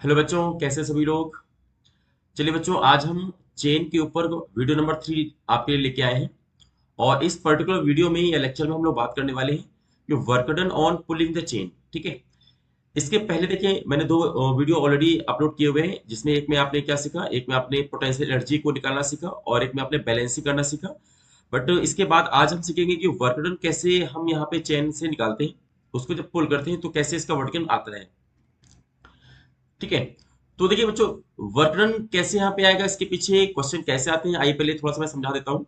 Hello बच्चों, कैसे सभी लोग। चलिए बच्चों, आज हम चेन के ऊपर वीडियो नंबर 3 आपके लिए लेके आए हैं। और इस पर्टिकुलर वीडियो में या लेक्चर में हम लोग बात करने वाले हैं कि work done on pulling the chain. ठीक है। इसके पहले देखिए, मैंने दो वीडियो ऑलरेडी अपलोड किए हुए हैं, जिसमें एक में आपने क्या सीखा, एक में आपने पोटेंशियल एनर्जी को निकालना सीखा और एक में आपने बैलेंसिंग करना सीखा। बट इसके बाद आज हम सीखेंगे कि वर्क डन कैसे हम यहाँ पे चेन से निकालते हैं, उसको जब पुल करते हैं तो कैसे इसका वर्क डन आता है। ठीक है। तो देखिए बच्चों, वर्णन कैसे यहाँ पे आएगा, इसके पीछे क्वेश्चन कैसे आते हैं, आइए पहले थोड़ा सा मैं समझा देता हूँ।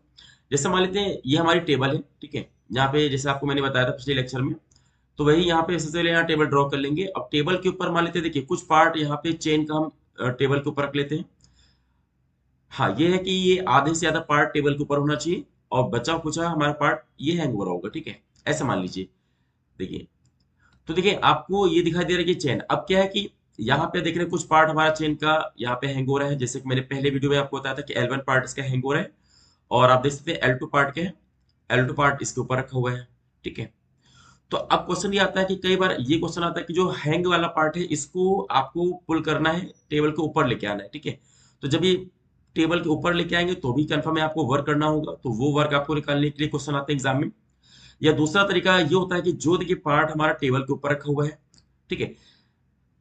जैसे मान लेते हैं ये हमारी टेबल है। ठीक है। यहाँ पे जैसे आपको मैंने बताया था पिछले लेक्चर में, तो वही यहाँ पे सबसे पहले यहाँ टेबल ड्रॉ कर लेंगे। अब टेबल के ऊपर मान लेते हैं, देखिए कुछ पार्ट यहाँ पे चेन का हम टेबल के ऊपर रख लेते हैं। हाँ, ये है कि ये आधे से ज्यादा पार्ट टेबल के ऊपर होना चाहिए और बचा कुचा हमारा पार्ट ये हैंग हो रहा होगा। ठीक है, ऐसा मान लीजिए। देखिए, तो देखिए आपको ये दिखाई दे रहा है कि चेन अब क्या है कि यहाँ पे देख रहे हैं कुछ पार्ट हमारा चेन का यहाँ पे हैंग हो रहा है। जैसे कि मैंने पहले वीडियो में आपको बताया था कि L1 पार्ट इसका हैंग हो रहा है और आप देख सकते हैं L2 पार्ट क्या है, L2 पार्ट इसके ऊपर रखा हुआ है। ठीक है। तो अब क्वेश्चन ये आता है कि कई बार ये क्वेश्चन आता है कि जो हैंग वाला पार्ट है इसको आपको पुल करना है, टेबल के ऊपर लेके आना है। ठीक है। तो जब ये टेबल के ऊपर लेके आएंगे तो भी कंफर्म है आपको वर्क करना होगा, तो वो वर्क आपको निकालने के लिए क्वेश्चन आते हैं एग्जाम में। या दूसरा तरीका ये होता है कि जो देखिए पार्ट हमारा टेबल के ऊपर रखा हुआ है, ठीक है,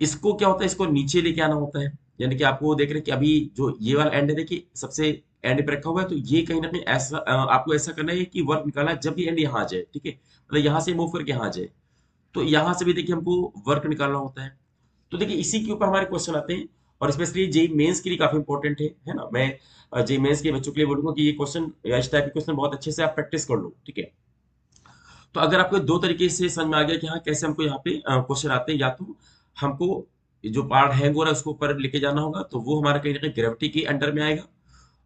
इसको क्या होता है, इसको नीचे लेके आना होता है। यानी कि आपको देख रहे हैं कि अभी जो ये वाला एंड है, देखिए सबसे एंड पे रखा हुआ है, तो ये कहीं ना कहीं ऐसा आपको ऐसा करना है कि वर्क निकालना है जब भी एंड यहाँ आ जाए। ठीक है, मतलब यहाँ से मूव करके यहाँ आ जाए, तो यहाँ से भी देखिए हमको वर्क निकालना होता है। तो देखिए इसी के ऊपर हमारे क्वेश्चन आते हैं और स्पेशली जेई मेंस के लिए काफी इंपॉर्टेंट है ना। मैं जेई मेंस के बच्चों के लिए बोलूंगा कि ये क्वेश्चन या इस टाइप के क्वेश्चन बहुत अच्छे से आप प्रैक्टिस कर लो। ठीक है। तो अगर आपको दो तरीके से समझ में आ गया कि हाँ कैसे हमको यहाँ पे क्वेश्चन आते हैं, या तो हमको जो पार्ट हैंग हो रहा है उसको ऊपर लेके जाना होगा, तो वो हमारा कहीं ना कहीं ग्रेविटी के अंडर में आएगा।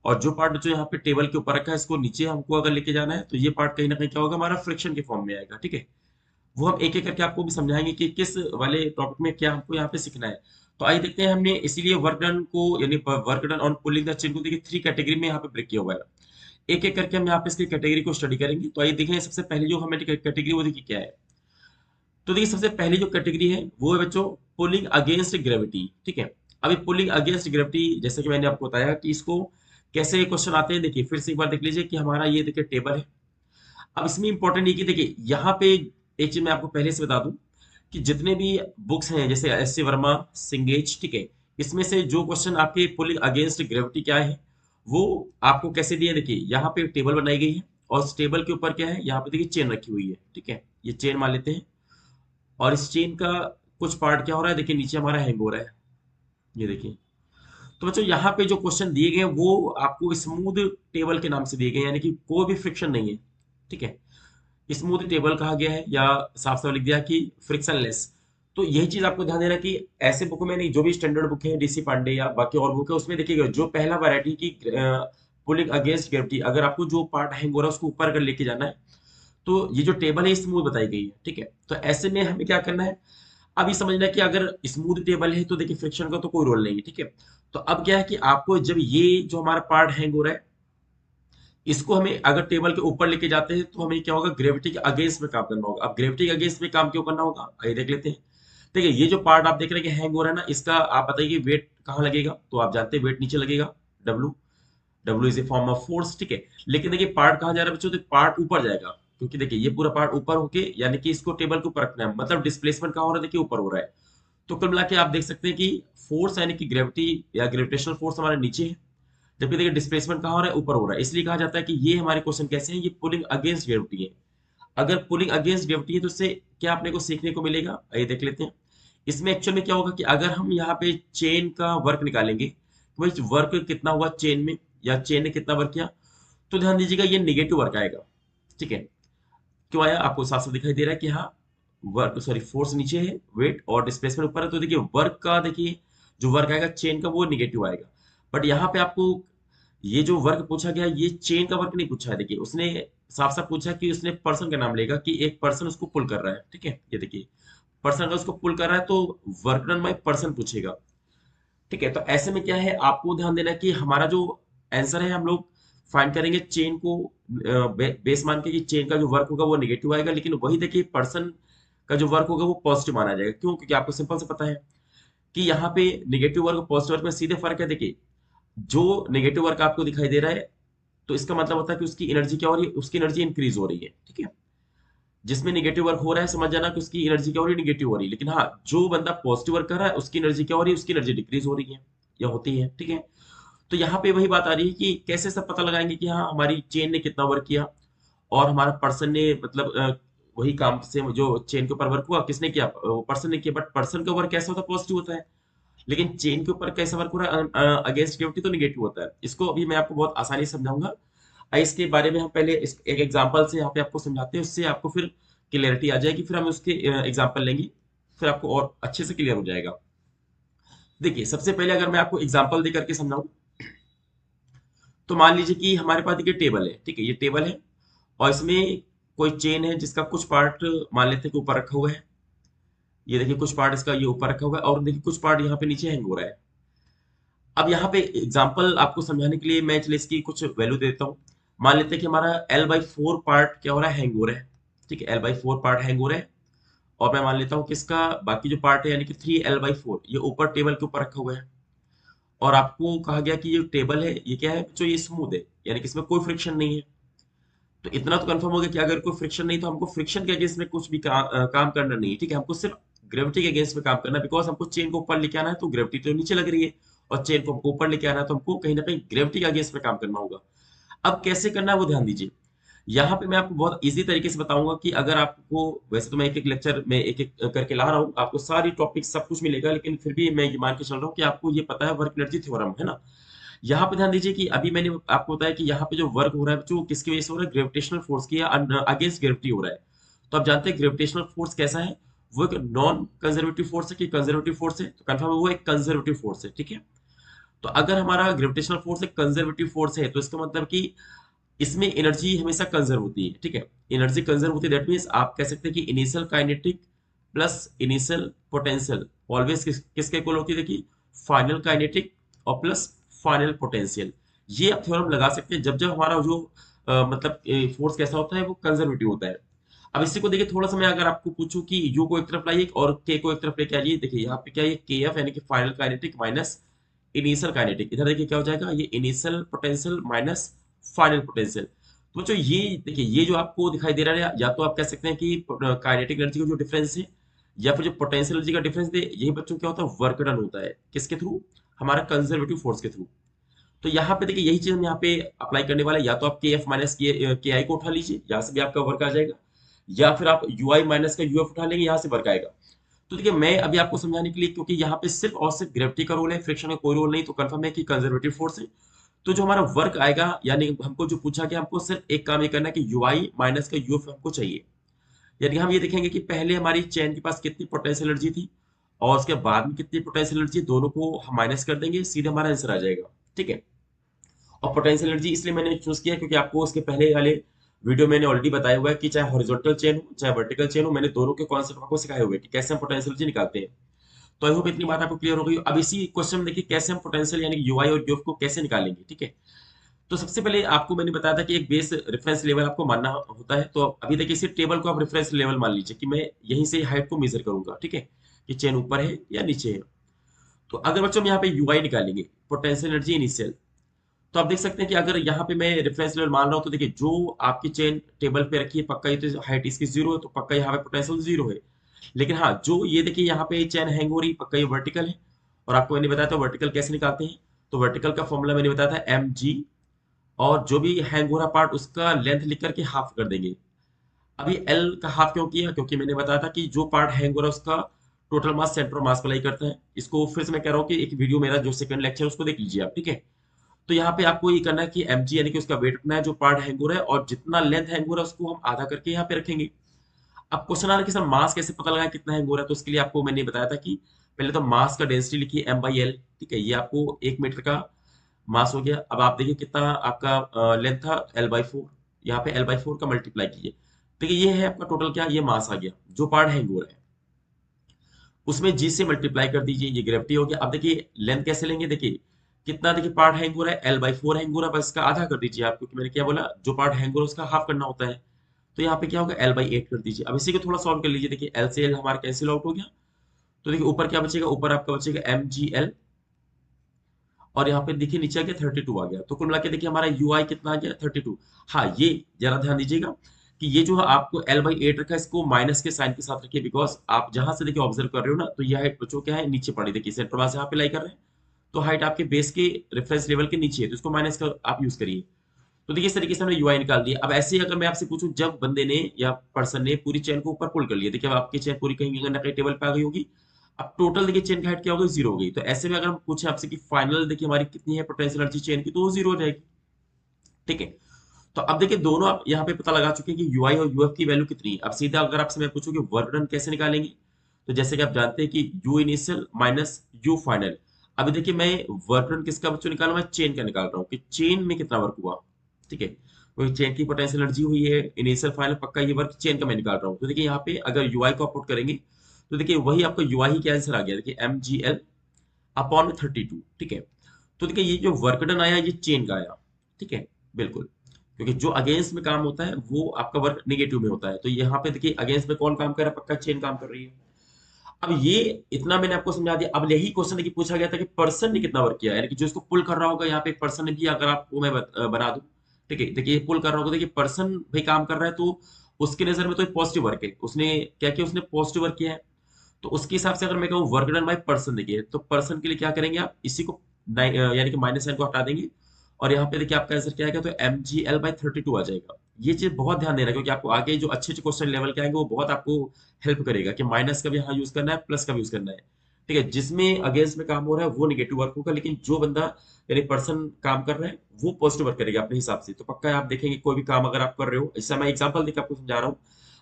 और जो पार्ट जो यहाँ पे टेबल के ऊपर रखा है इसको नीचे हमको अगर लेके जाना है, तो ये पार्ट कहीं ना कहीं क्या होगा, हमारा फ्रिक्शन के फॉर्म में आएगा। ठीक है। वो हम एक एक करके आपको भी समझाएंगे कि किस वाले टॉपिक में क्या हमको यहाँ पे सीखना है। तो आइए देखते हैं, हमने इसीलिए वर्क डन को यानी work done on pulling the chain को देखिए 3 कैटेगरी में यहाँ पे ब्रेक किया हुआ है। एक एक करके हम यहाँ पे इसकी कैटेगरी को स्टडी करेंगे। तो आइए देखें, सबसे पहले जो हमें कैटेगरी वो देखिए क्या है। तो देखिए सबसे पहली जो कैटेगरी है वो है बच्चों पुलिंग अगेंस्ट ग्रेविटी। ठीक है। अभी पुलिंग अगेंस्ट ग्रेविटी जैसे कि मैंने आपको बताया कि इसको कैसे क्वेश्चन आते हैं, देखिए फिर से एक बार देख लीजिए कि हमारा ये देखिए टेबल है। अब इसमें इंपॉर्टेंट ये कि देखिए यहाँ पे एक चीज मैं आपको पहले से बता दूं कि जितने भी बुक्स हैं जैसे एस सी वर्मा, सिंगेज, ठीक है, इसमें से जो क्वेश्चन आपके पुलिंग अगेंस्ट ग्रेविटी क्या है वो आपको कैसे दिए, देखिए यहाँ पे टेबल बनाई गई है और इस टेबल के ऊपर क्या है, यहाँ पे देखिए चेन रखी हुई है। ठीक है, ये चेन मान लेते हैं और इस चेन का कुछ पार्ट क्या हो रहा है, देखिए नीचे हमारा हैंग हो रहा है, ये देखिए। तो बच्चों यहाँ पे जो क्वेश्चन दिए गए हैं वो आपको स्मूथ टेबल के नाम से दिए गए हैं, यानी कि कोई भी फ्रिक्शन नहीं है। ठीक है, स्मूथ टेबल कहा गया है या साफ साफ लिख दिया कि फ्रिक्शनलेस। तो यही चीज आपको ध्यान देना कि ऐसे बुक में नहीं, जो भी स्टैंडर्ड बुक है डीसी पांडे या बाकी और बुक है उसमें देखिएगा जो पहला वैरायटी की पुलिंग अगेंस्ट ग्रेविटी, अगर आपको जो पार्ट हैंग हो रहा है उसको ऊपर अगर लेके जाना है तो ये जो टेबल है स्मूथ बताई गई है। ठीक है, तो ऐसे में हमें क्या करना है, अब ये समझना है कि अगर स्मूथ टेबल है तो देखिए फ्रिक्शन का तो कोई रोल नहीं है। ठीक है, तो अब क्या है कि आपको जब ये जो हमारा पार्ट हैंग हो रहा है इसको हमें अगर टेबल के ऊपर लेके जाते हैं तो हमें क्या होगा, ग्रेविटी के अगेंस्ट में काम करना होगा। अब ग्रेविटी के अगेंस्ट में काम क्यों करना होगा, आइए देख लेते हैं। देखिए ये जो पार्ट आप देख रहे हैं कि हैंग हो रहा है ना, इसका आप बताइए वेट कहाँ लगेगा, तो आप जानते हैं वेट नीचे लगेगा, W. W is a form of force. ठीक है, लेकिन देखिए पार्ट कहाँ जा रहा है बच्चों, तो पार्ट ऊपर जाएगा, क्योंकि देखिए ये पूरा पार्ट ऊपर होके यानी कि इसको टेबल के ऊपर रखना है, मतलब डिस्प्लेसमेंट कहाँ हो रहा है, देखिए ऊपर हो रहा है। तो कुल मिला के आप देख सकते हैं कि फोर्स यानी कि ग्रेविटी या ग्रेविटेशनल फोर्स हमारे नीचे है, जबकि देखिए डिस्प्लेसमेंट कहाँ हो रहा है, ऊपर हो रहा है। इसलिए कहा जाता है कि ये हमारे क्वेश्चन कैसे हैं, ये पुलिंग अगेंस्ट ग्रेविटी है। अगर पुलिंग अगेंस्ट ग्रेविटी है तो इससे क्या अपने को सीखने को मिलेगा, आइए देख लेते हैं। इसमें एक्चुअल में क्या होगा कि अगर हम यहाँ पे चेन का वर्क निकालेंगे तो भाई वर्क कितना हुआ चेन में या चेन ने कितना वर्क किया, तो ध्यान दीजिएगा ये निगेटिव वर्क आएगा। ठीक है, क्यों आया आपको साफ साफ दिखाई दे रहा है कि हाँ वर्क सॉरी फोर्स नीचे है, वेट और डिस्प्लेसमेंट ऊपर है, तो देखिए वर्क का देखिए जो वर्क आएगा चेन का वो निगेटिव आएगा। बट यहाँ पे आपको ये जो वर्क पूछा गया ये चेन का वर्क नहीं पूछा है, देखिए उसने साफ साफ पूछा कि उसने पर्सन का नाम लेगा कि एक पर्सन उसको पुल कर रहा है। ठीक है, ये देखिए पर्सन अगर उसको पुल कर रहा है तो वर्क डन बाय पर्सन पूछेगा। ठीक है, तो ऐसे में क्या है आपको ध्यान देना है कि हमारा जो आंसर है हम लोग फाइंड करेंगे चेन को बेस मान के कि चेन का जो वर्क होगा वो नेगेटिव आएगा, लेकिन वही देखिए पर्सन का जो वर्क होगा वो पॉजिटिव माना जाएगा। क्यों, क्योंकि आपको सिंपल से पता है कि यहाँ पे नेगेटिव वर्क पॉजिटिव वर्क में सीधे फर्क है। देखिए, जो नेगेटिव वर्क आपको दिखाई दे रहा है, तो इसका मतलब होता है कि उसकी एनर्जी क्या हो रही है, उसकी एनर्जी इंक्रीज हो रही है, ठीक है। जिसमें नेगेटिव वर्क हो रहा है, समझ जाना कि उसकी एनर्जी क्या हो रही है, नेगेटिव हो रही है। लेकिन हाँ, जो बंदा पॉजिटिव वर्क कर रहा है, उसकी एनर्जी क्या हो रही है, उसकी एनर्जी डिक्रीज हो रही है या होती है, ठीक है। तो यहाँ पे वही बात आ रही है कि कैसे सब पता लगाएंगे कि हाँ हमारी चेन ने कितना वर्क किया, और हमारा पर्सन ने मतलब वही काम से जो चेन के ऊपर वर्क हुआ किसने किया, पर्सन ने किया। बट पर्सन का वर्क कैसा होता है, पॉजिटिव होता है। लेकिन चेन के ऊपर कैसा वर्क हो रहा है, अगेंस्ट ग्रेविटी, तो निगेटिव होता है। इसको अभी मैं आपको बहुत आसानी से समझाऊंगा। इसके बारे में हम पहले एक एग्जांपल से यहाँ पे आपको समझाते हैं, उससे आपको फिर क्लियरिटी आ जाएगी। फिर हम उसके एग्जांपल लेंगे, फिर आपको और अच्छे से क्लियर हो जाएगा। देखिए, सबसे पहले अगर मैं आपको एग्जांपल दे करके समझाऊं, तो मान लीजिए कि हमारे पास देखिए टेबल है, ठीक है, ये टेबल है, और इसमें कोई चेन है जिसका कुछ पार्ट मान लेते हैं कि ऊपर रखा हुआ है। ये देखिए कुछ पार्ट इसका ये ऊपर रखा हुआ है, और देखिए कुछ पार्ट यहाँ पे नीचे हैंग हो रहा है। अब यहाँ पे एग्जांपल आपको समझाने के लिए मैं चलिए इसकी कुछ वैल्यू देता हूँ। मान लेते हैं कि हमारा L/4 पार्ट क्या हो रहा है, हैंग हो रहा है, ठीक है, L/4 पार्ट हैंग हो रहा है। और मैं मान लेता हूँ कि इसका बाकी जो पार्ट है यानी कि 3L/4 ये ऊपर टेबल के ऊपर रखा हुआ है। और आपको कहा गया कि ये टेबल है, ये क्या है, जो ये स्मूथ है, यानी कि इसमें कोई फ्रिक्शन नहीं है। तो इतना तो कंफर्म हो गया कि अगर कोई फ्रिक्शन नहीं, तो हमको फ्रिक्शन के अगेंस्ट में कुछ भी काम करना नहीं है, ठीक है। हमको सिर्फ ग्रेविटी के अगेंस्ट में काम करना है, बिकॉज हमको चेन को ऊपर लेके आना है, तो ग्रेविटी तो नीचे लग रही है, और चेन को हमको ऊपर लेके आना है, तो हमको कहीं ना कहीं ग्रेविटी के अगेंस्ट में काम करना होगा। अब कैसे करना है वो ध्यान दीजिए। यहाँ पे मैं आपको बहुत इजी तरीके से बताऊंगा कि अगर आपको, वैसे तो मैं एक एक लेक्चर में एक एक करके ला रहा हूँ, आपको सारी टॉपिक सब कुछ मिलेगा, लेकिन फिर भी मैं ये मान के चल रहा हूँ कि आपको ये पता है वर्क एनर्जी थ्योरम, है ना। यहाँ पे ध्यान दीजिए कि अभी मैंने आपको बताया कि यहाँ पे जो वर्क हो रहा है, जो किसकी वजह से हो रहा है, ग्रेविटेशनल फोर्स की, या अगेंस्ट ग्रेविटी हो रहा है। तो आप जानते हैं ग्रेविटेशनल फोर्स कैसा है, वो एक नॉन कंजर्वेटिव फोर्स है कि कंजर्वेटिव फोर्स है, तो कंफर्म है वो एक कंजर्वेटिव फोर्स है, ठीक है। तो अगर हमारा ग्रेविटेशनल फोर्स एक कंजर्वेटिव फोर्स है, तो इसका मतलब कि इसमें एनर्जी हमेशा कंजर्व होती है, ठीक है। एनर्जी कंजर्व होती है, दैट मीन्स आप कह सकते हैं कि initial kinetic plus initial potential always किसके इक्वल होती है, देखिए, फाइनल काइनेटिक और प्लस फाइनल पोटेंशियल। ये आप थ्योरम लगा सकते हैं जब जब हमारा जो मतलब फोर्स कैसा होता है, वो कंजर्वेटिव होता है। अब इसी को देखिए, थोड़ा सा मैं अगर आपको पूछूं कि यू को एक तरफ लाइए और के को एक तरफ लेके आइए, देखिए यहाँ पे क्या है, के एफ यानी कि final kinetic minus initial kinetic, इधर देखिए क्या हो जाएगा, ये initial potential minus final potential. तो बच्चों ये देखिए, ये जो आपको दिखाई दे रहा है, या तो आप कह सकते हैं कि काइनेटिक एनर्जी का जो डिफरेंस है, या फिर जो पोटेंशियल एनर्जी का डिफरेंस है, यही बच्चों क्या होता है, वर्क डन होता है किसके थ्रू, हमारा कंजर्वेटिव फोर्स के थ्रू। तो यहाँ पे देखिए, यही चीज हम यहाँ पे अप्लाई करने वाले हैं। या तो आप के एफ माइनस के आई को उठा लीजिए, यहाँ से भी आपका वर्क आ जाएगा, या फिर आप यू आई माइनस का यूएफ उठा लेंगे, यहाँ से वर्क आएगा। तो देखिए, मैं अभी आपको समझाने के लिए, क्योंकि यहाँ पे सिर्फ और सिर्फ ग्रेविटी का रोल है, फ्रिक्शन का कोई रोल नहीं, तो कंफर्म है कि कंजर्वेटिव फोर्स है। तो जो हमारा वर्क आएगा, यानी हमको जो पूछा गया, हमको सिर्फ एक काम ये करना है कि यू आई माइनस का यूएफ हमको चाहिए। यानी हम ये देखेंगे कि पहले हमारी चैन के पास कितनी पोटेंशियल एनर्जी थी, और उसके बाद में कितनी पोटेंशियल एनर्जी, दोनों को हम माइनस कर देंगे, सीधे हमारा आंसर आ जाएगा, ठीक है। और पोटेंशियल एनर्जी इसलिए मैंने चूज किया क्योंकि आपको उसके पहले वाले वीडियो मैंने ऑलरेडी बताया हुआ है कि चाहे हॉरिजॉन्टल चेन हो चाहे वर्टिकल चेन हो, मैंने दोनों के कॉन्सेप्ट आपको सिखाए हुए हैं कि कैसे हम पोटेंशियल एनर्जी निकालते हैं। तो आई होप इतनी बात आपको क्लियर हो गई। अब इसी क्वेश्चन में देखिए कैसे हम पोटेंशियल यानी यूआई और यूएफ को कैसे निकालेंगे, ठीक है। तो सबसे पहले आपको मैंने बताया था कि एक बेस रेफरेंस लेवल आपको मानना होता है। तो अभी देखिए, इसी टेबल को आप रेफरेंस लेवल मान लीजिए कि मैं यहीं से हाइट को मेजर करूंगा, ठीक है, कि चेन ऊपर है या नीचे है। तो अगर बच्चों हम यहाँ पे यूआई निकालेंगे, पोटेंशियल एनर्जी इनिशियल, तो आप देख सकते हैं कि अगर यहाँ पे मैं रेफरेंस लेवल मान रहा हूँ, तो देखिए जो आपकी चेन टेबल पे रखी है, पक्का ये तो हाइट इसकी जीरो है, तो पक्का यहाँ पे पोटेंशियल जीरो है। लेकिन हाँ, जो ये देखिए यहाँ पे चेन हैंग हो रही, पक्का ये वर्टिकल है। और आपको मैंने बताया था वर्टिकल कैसे निकालते हैं। तो वर्टिकल का फॉर्मूला मैंने बताया था एम जी, और जो भी हैंग हो रहा पार्ट उसका लेंथ लिख करके हाफ कर देंगे। अभी एल का हाफ क्यों किया, क्योंकि मैंने बताया था कि जो पार्ट हैंग हो रहा है उसका total mass centre of mass apply करता है। इसको फिर से मैं कह रहा हूँ कि एक वीडियो मेरा जो सेकंड लेक्चर उसको देख लीजिए आप, ठीक है। तो यहाँ पे आपको ये करना है कि एम जी यानी कि उसका वेट रखना है जो पार्ट हैंग हो रहा है, और जितना लेंथ हैंग हो रहा है उसको हम आधा करके यहाँ पे रखेंगे। अब क्वेश्चन आ रहा है कि सर मास कैसे पता लगाए कितना हैंग हो रहा है, तो उसके लिए आपको मैंने बताया था कि पहले तो मास का डेंसिटी लिखिए M/L, ठीक है, ये आपको 1 मीटर का मास हो गया। अब आप देखिए कितना आपका लेंथ था, L/4, यहाँ पे L/4 का मल्टीप्लाई कीजिए। देखिए ये है आपका टोटल, क्या ये मास आ गया जो पार्ट हैंग हो रहा है, उसमें जी से मल्टीप्लाई कर दीजिए, ये ग्रेविटी हो गया। अब देखिए लेंथ कैसे लेंगे, देखिए कितना, देखिए पार्ट हैंग हो रहा है, L/4 हैंग हो रहा है, बस इसका आधा कर दीजिए आप, क्योंकि मैंने क्या बोला, जो पार्ट हैंग हो रहा है उसका हाफ करना होता है। तो यहाँ पे क्या होगा, L/8 कर दीजिए। अब इसी को थोड़ा सॉल्व कर लीजिए, देखिए L से L हमारा कैंसिल आउट हो गया, तो देखिए ऊपर क्या बचेगा, ऊपर आपका बचेगा mgl, और यहाँ पे देखिए नीचे आ गया 32 आ गया। तो कुल मिला के देखिए हमारा ui कितना आ गया 32। हाँ ये जरा ध्यान दीजिएगा कि ये जो है आपको l/8 रखा है, इसको माइनस के साइन के साथ रखिए, बिकॉज आप जहां से देखिए ऑब्जर्व कर रहे हो ना, तो यह हाइट बच्चों क्या है, नीचे पड़ी, देखिए सेंटर मास यहाँ पे लाई कर रहे हैं, तो हाइट आपके बेस के रेफरेंस लेवल के नीचे है, तो इसको माइनस कर आप यूज करिए। तो देखिए इस तरीके से हमने यूआई निकाल दिया। अब ऐसे ही अगर मैं आपसे पूछूं, जब बंदे ने या पर्सन ने पूरी चेन को ऊपर पुल कर लिया, देखिए अब आपकी चेन पूरी कहीं ना कहीं टेबल पे आ गई होगी, अब टोटल देखिए चेन की हाइट क्या हो गई, जीरो हो गई। तो ऐसे में अगर हम पूछे आपसे कि फाइनल देखिए हमारी कितनी है पोटेंशियल एनर्जी चेन की, तो वो जीरो हो जाएगी। ठीक है, तो अब देखिए दोनों आप यहाँ पे पता लगा चुके हैं कि यूआई और यूएफ की वैल्यू कितनी है। अब सीधा अगर आपसे मैं पूछूं कि वर्क डन कैसे निकालेंगे, तो जैसे कि आप जानते हैं कि you initial minus you final. अभी देखिए मैं वर्क डन किसका बच्चों निकाल रहा हूं, मैं चेन का निकाल रहा हूँ कि चेन में कितना वर्क हुआ। ठीक है, वही चेन की पोटेंशियल एनर्जी हुई है, इनिशियल फाइनल पक्का ये वर्क चेन का मैं निकाल रहा हूँ। तो देखिए यहाँ पे अगर यूआई को अपुट करेंगे, तो देखिए वही आपको यूआई का आंसर आ गया, देखिए mgl अपॉन 32। ठीक है, तो देखिए ये जो वर्क डन आया ये चेन का आया। ठीक है, बिल्कुल, क्योंकि जो अगेंस्ट में काम होता है वो आपका वर्क नेगेटिव में होता है। तो यहाँ पे देखिए अगेंस्ट में कौन काम कर रहा है, पक्का चेन काम कर रही है। अब ये इतना मैंने आपको समझा दिया। अब यही क्वेश्चन देखिए पूछा गया था कि पर्सन ने कितना वर्क किया है, यानी कि जो इसको पुल कर रहा होगा, यहाँ पे एक पर्सन ने भी, अगर आपको मैं बना दूं। ठीक है, देखिए पुल कर रहा होगा, देखिए पर्सन भाई काम कर रहा है, तो उसकी नजर में तो पॉजिटिव वर्क है, उसने क्या किया, उसने पॉजिटिव वर्क किया है। तो उसके हिसाब से अगर मैं कहूँ वर्क डन बाय पर्सन, देखिए तो पर्सन के लिए क्या करेंगे आप, इसी को यानी कि माइनस साइन को हटा देंगे, और यहाँ पे देखिए आपका आंसर क्या आएगा, तो mgl/32 आ जाएगा। ये चीज बहुत ध्यान देना, क्योंकि आपको आगे जो अच्छे अच्छे क्वेश्चन लेवल के आएंगे वो बहुत आपको हेल्प करेगा कि माइनस का भी यहाँ यूज करना है, प्लस का भी यूज करना है। ठीक है, जिसमें अगेंस्ट में काम हो रहा है वो निगेटिव वर्क होगा, लेकिन जो बंदा यानी पर्सन काम कर रहा है वो पॉजिटिव वर्क करेगा अपने हिसाब से। तो पक्का आप देखेंगे कोई भी काम अगर आप कर रहे हो, इससे मैं एग्जांपल देकर आपको समझा रहा हूँ।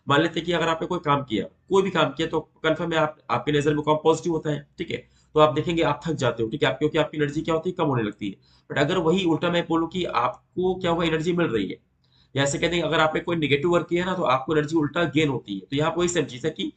मान लेते हैं कि अगर आपने कोई काम किया, कोई भी काम किया, तो कंफर्म है आपकी नजर में काम पॉजिटिव होता है। ठीक है, तो आप देखेंगे आप थक जाते हो। ठीक है, क्योंकि आपकी एनर्जी क्या होती है, कम होने लगती है। बट अगर वही उल्टा मैं बोलूं कि आपको क्या हुआ, एनर्जी मिल रही है, या ऐसे कहते हैं अगर आपने कोई नेगेटिव वर्क किया है ना, तो आपको एनर्जी उल्टा गेन होती है। तो यहाँ पर वही सेम चीज है कि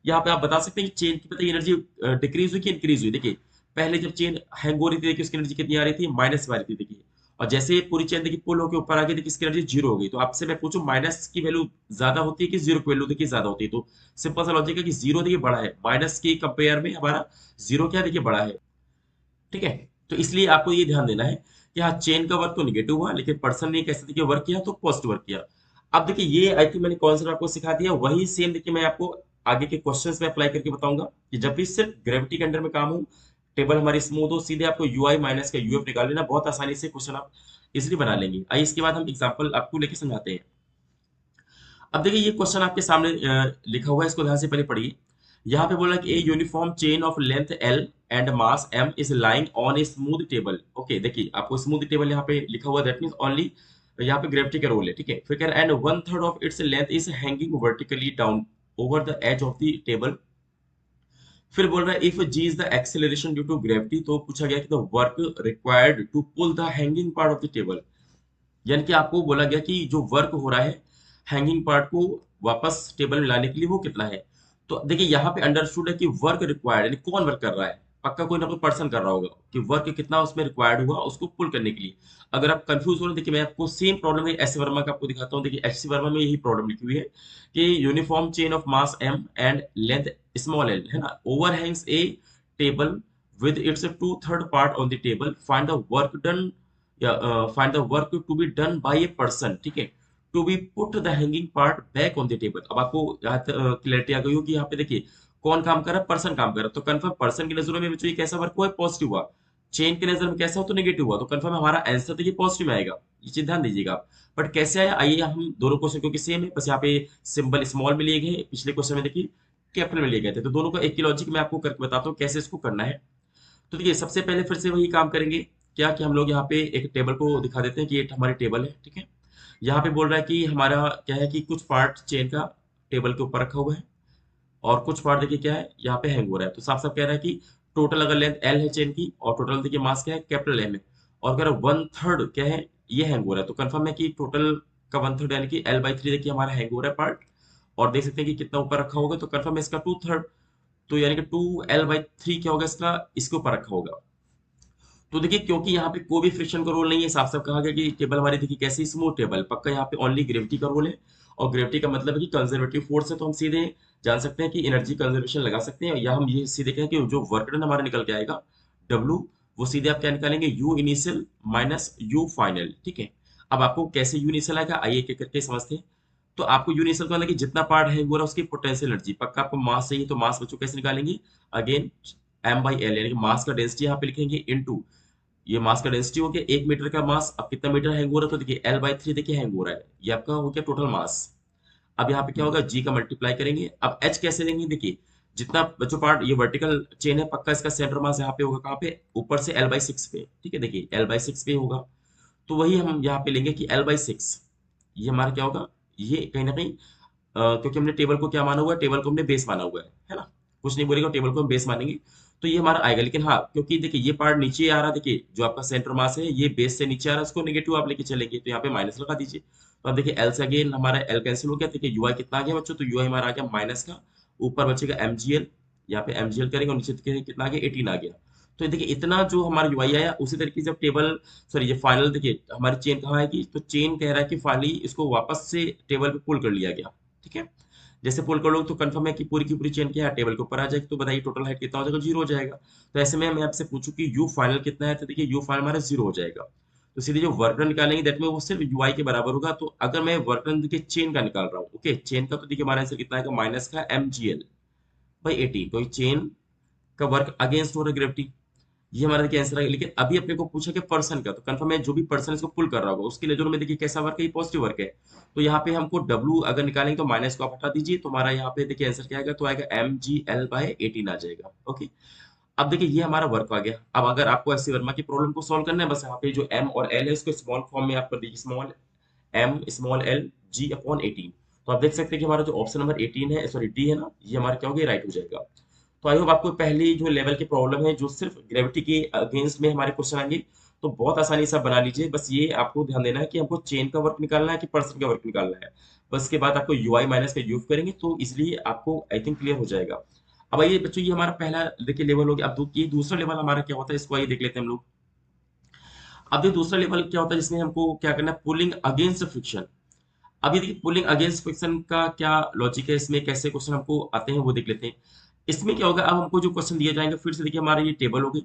यहाँ पे आप बता सकते हैं कि चेन की पता एनर्जी डिक्रीज हुई कि इंक्रीज हुई। देखिए पहले जब चेन हैंग हो रही थी, देखिए उसकी एनर्जी कितनी आ रही थी, माइनस में आ रही थी। देखिए और जैसे पूरी चेन देखिए पुल होकर ऊपर आ गई, देखिए इसकी एनर्जी जीरो हो गई। तो आपसे मैं पूछूं माइनस की वैल्यू ज्यादा होती है कि जीरो की वैल्यू देखिए ज्यादा होती है, तो सिंपल सा लॉजिक है कि जीरो देखिए बड़ा है, माइनस के कंपेयर में हमारा जीरो क्या देखिए बड़ा है। ठीक है, तो इसलिए आपको ये ध्यान देना है कि हाँ चेन का वर्क तो निगेटिव हुआ, लेकिन पर्सन ने कैसे देखिए वर्क किया, तो पॉजिटिव वर्क किया। अब देखिए ये आई थिंक मैंने कॉन्सेप्ट आपको सिखा दिया, वही सेम देखिए मैं आपको आगे के क्वेश्चंस में अप्लाई करके बताऊंगा कि जब भी सिर्फ ग्रेविटी के अंडर में काम हो, टेबल हमारी स्मूथ हो, सीधे आपको यूआई माइनस का यूएफ निकाल लेना, बहुत आसानी से क्वेश्चन आप इजिली बना लेंगे। आइए इसके बाद हम एग्जाम्पल आपको लेके समझाते हैं। अब देखिए ये क्वेश्चन आपके सामने लिखा हुआ है, इसको ध्यान से पहले पढ़िए। यहाँ पे बोला कि a uniform chain of length L and mass M is lying on a smooth table. Okay, देखिए आपको स्मूथ टेबल यहाँ पे लिखा हुआ, दैट मींस ओनली यहाँ पे ग्रेविटी का रोल है। ठीक है, फिर कह रहा है and one third of its length is hanging vertically down over the edge of the table. फिर बोल रहा है if G is the acceleration due to gravity, तो पूछा गया कि the work required to pull the hanging part of the table. यानी कि आपको बोला गया कि जो वर्क हो रहा है हैंगिंग पार्ट को वापस टेबल में लाने के लिए वो कितना है। तो देखिए यहाँ पे अंडरस्टूड है कि वर्क रिक्वायर्ड यानी कौन वर्क कर रहा है, पक्का कोई ना कोई पर्सन कर रहा होगा, कि वर्क कितना उसमें रिक्वायर्ड हुआ उसको पुल करने के लिए। अगर आप कंफ्यूज हो रहे हैं, देखिए मैं आपको सेम प्रॉब्लम है एस वर्मा का आपको दिखाता हूँ। देखिए एच सी वर्मा में यही प्रॉब्लम लिखी हुई है कि uniform chain of mass M and length small L है ना, overhangs a table with its two third part on the table, find the work done, find the work to be done by a person। ठीक है, to be put the hanging part back on the table। अब आपको यहाँ clarity आ गई होगी, यहाँ पे देखिए कौन काम कर रहा है, पर्सन काम कर रहा है। तो कंफर्म पर्सन की नजरों में बच्चों ये कैसा वर्क हुआ है, पॉजिटिव हुआ। चेन की नजर में कैसा हो, तो नेगेटिव हुआ। तो कंफर्म हमारा आंसर देखिए पॉजिटिव में आएगा, ये चीज ध्यान दीजिएगा आप। बट कैसे आया, आइए हम दोनों क्वेश्चन क्योंकि सेम है, बस यहाँ पे सिंबल स्मॉल में लिए गए, पिछले क्वेश्चन में देखिए कैपिटल में लिए गए थे। तो दोनों का एक ही लॉजिक मैं आपको करके बताता हूँ कैसे इसको करना है। तो देखिए सबसे पहले फिर से वही काम करेंगे, क्या कि हम लोग यहाँ पे एक टेबल को दिखा देते हैं कि ये हमारी टेबल है। ठीक है, यहाँ पे बोल रहा है कि हमारा क्या है कि कुछ पार्ट चेन का टेबल के ऊपर रखा हुआ है, और कुछ पार्ट देखिए क्या है यहाँ पे हैंग हो रहा है। तो साफ साफ कह रहा है कि टोटल अगर लेंथ एल है चेन की, और टोटल देखिए मास क्या है, कैपिटल एम है, और अगर वन थर्ड क्या है, ये हैंग हो रहा है, तो कंफर्म है कि टोटल का वन थर्ड यानी कि L/3 देखिए हमारा हैंग हो रहा है पार्ट। और देख सकते हैं कि कितना ऊपर रखा होगा, तो कंफर्म है इसका टू थर्ड। तो यानी कि 2L/3 क्या होगा इसका, इसके ऊपर रखा होगा। तो देखिए क्योंकि यहाँ पे कोई भी फ्रिक्शन का रोल नहीं है, साफ साफ कहा गया कि टेबल हमारी देखिए कैसी स्मूथ टेबल, पक्का यहाँ पे ओनली ग्रेविटी का रोल है। और ग्रेविटी का मतलब है कि कंजर्वेटिव फोर्स है, तो हम सीधे जान सकते हैं कि एनर्जी कंजर्वेशन लगा सकते हैं, या हम ये सीधे कहें कि जो वर्क डन हमारा निकल के आएगा W, वो सीधे आप क्या निकालेंगे, U initial minus U final. ठीक है, अब आपको कैसे U इनिशियल आएगा आइए एक एक करके समझते हैं। तो आपको U इनिशियल का मतलब कि जितना पार्ट है वो उसकी पोटेंशियल एनर्जी, पक्का आपको मास चाहिए तो मास बच्चों कैसे निकालेंगे, अगेन M/L, यानी कि मास का डेंसिटी यहाँ पे लिखेंगे इनटू, ये मास का डेंसिटी हो गया 1 मीटर का मास, अब कितना मीटर हैंग हो रहा है, तो देखिए L/3 देखिए हैंग हो रहा है, ये आपका हो गया टोटल मास। अब यहाँ पे क्या होगा, G का मल्टीप्लाई करेंगे। अब H कैसे देंगे, देखिए जितना बच्चों पार्ट ये वर्टिकल चेन है, पक्का इसका सेंटर मास यहाँ पे होगा कहाँ पे, ऊपर से L/6 पे। ठीक है, देखिए L/6 पे होगा, तो वही हम यहाँ पे लेंगे कि L/6, ये हमारा क्या होगा, ये कहीं ना कहीं क्योंकि हमने टेबल को क्या माना हुआ है, टेबल को हमने बेस माना हुआ है ना, कुछ नहीं बोलेगा, टेबल को हम बेस मानेंगे, तो ये हमारा आएगा। लेकिन हाँ, क्योंकि देखिए ये पार्ट नीचे आ रहा है, देखिए जो आपका सेंटर मास है ये बेस से नीचे आ रहा है, उसको नेगेटिव आप लेके चलेंगे, तो यहाँ पे माइनस लगा दीजिए। तो अब देखिए एल से अगेन हमारा एल कैंसिल हो गया, देखिए यूआई कितना आ गया बच्चों, तो यूआई हमारा आ गया माइनस का, ऊपर बचेगा एमजीएल, यहाँ पे एमजीएल करेंगे और नीचे देखिए कितना आ गया, 18 आ गया। तो देखिए इतना जो हमारा यूआई आया, उसी तरीके से जब टेबल, सॉरी ये फाइनल, देखिए हमारी चेन कहाँ आएगी, तो चेन कह रहा है कि फाइनली इसको वापस से टेबल पे पुल कर लिया गया। ठीक है, जैसे पुल कर लो तो कंफर्म है कि पूरी की पूरी चेन क्या है, टेबल के ऊपर आ जाएगी, तो बताइए टोटल हाइट कितना हो जाएगा, 0 हो जाएगा। तो ऐसे में मैं आपसे पूछूं कि यू फाइनल कितना है, तो देखिए यू फाइनल हमारा 0 हो जाएगा। तो सीधे जो वर्क डन निकालेंगे दैट में वो सिर्फ यूआई के बराबर होगा। तो अगर मैं वर्क डन देखिए चेन का निकाल रहा हूँ, ओके चेन का, तो देखिए हमारा आंसर कितना आएगा, माइनस का एमजीएल बाई 18, तो चेन का वर्क अगेंस्ट हो रहा है ग्रेविटी, ये हमारा देखिए आंसर है। लेकिन अभी अपने को पूछा कि पर्सन का, तो कंफर्म है जो भी पर्सन इसको पुल कर रहा होगा उसके लिए जो में देखिए कैसा वर्क है, ये पॉजिटिव वर्क है। तो यहाँ पे हमको डब्ल्यू अगर निकालेंगे तो माइनस को आप हटा दीजिए, तो हमारा यहाँ पे देखिए आंसर क्या आएगा, तो आएगा mgl/18 आ जाएगा। ओके, अब देखिए ये हमारा वर्क आ गया। अब अगर आपको ऐसी वर्मा की प्रॉब्लम को सॉल्व करना है, बस यहाँ पे जो m और l है उसको स्मॉल फॉर्म में आप कर दीजिए, small m small l g/18। तो आप देख सकते हैं कि हमारा जो ऑप्शन नंबर 18 है, सॉरी डी है ना, ये हमारा क्या हो गया, राइट हो जाएगा। तो आई होप आपको पहली जो लेवल की प्रॉब्लम है जो सिर्फ ग्रेविटी के अगेंस्ट में हमारे क्वेश्चन आएंगे, तो बहुत आसानी से आप बना लीजिए। बस ये आपको ध्यान देना है कि हमको चेन का वर्क निकालना है कि पर्सन का वर्क निकालना है, बस के बाद आपको यूआई माइनस का यूज करेंगे, तो इसलिए आपको आई थिंक क्लियर हो जाएगा। अब आइए बच्चों, ये हमारा पहला देखिए लेवल हो गया। अब ये दूसरा लेवल हमारा क्या होता है, इसको आइए देख लेते हैं हम लोग। अब ये दूसरा लेवल क्या होता है, जिसमें हमको क्या करना है, पुलिंग अगेंस्ट फ्रिक्शन। अब ये देखिए पुलिंग अगेंस्ट फ्रिक्शन का क्या लॉजिक है, इसमें कैसे क्वेश्चन हमको आते हैं वो देख लेते हैं। इसमें क्या होगा, अब हमको जो क्वेश्चन दिए जाएंगे, फिर से देखिए हमारा ये टेबल हो गई,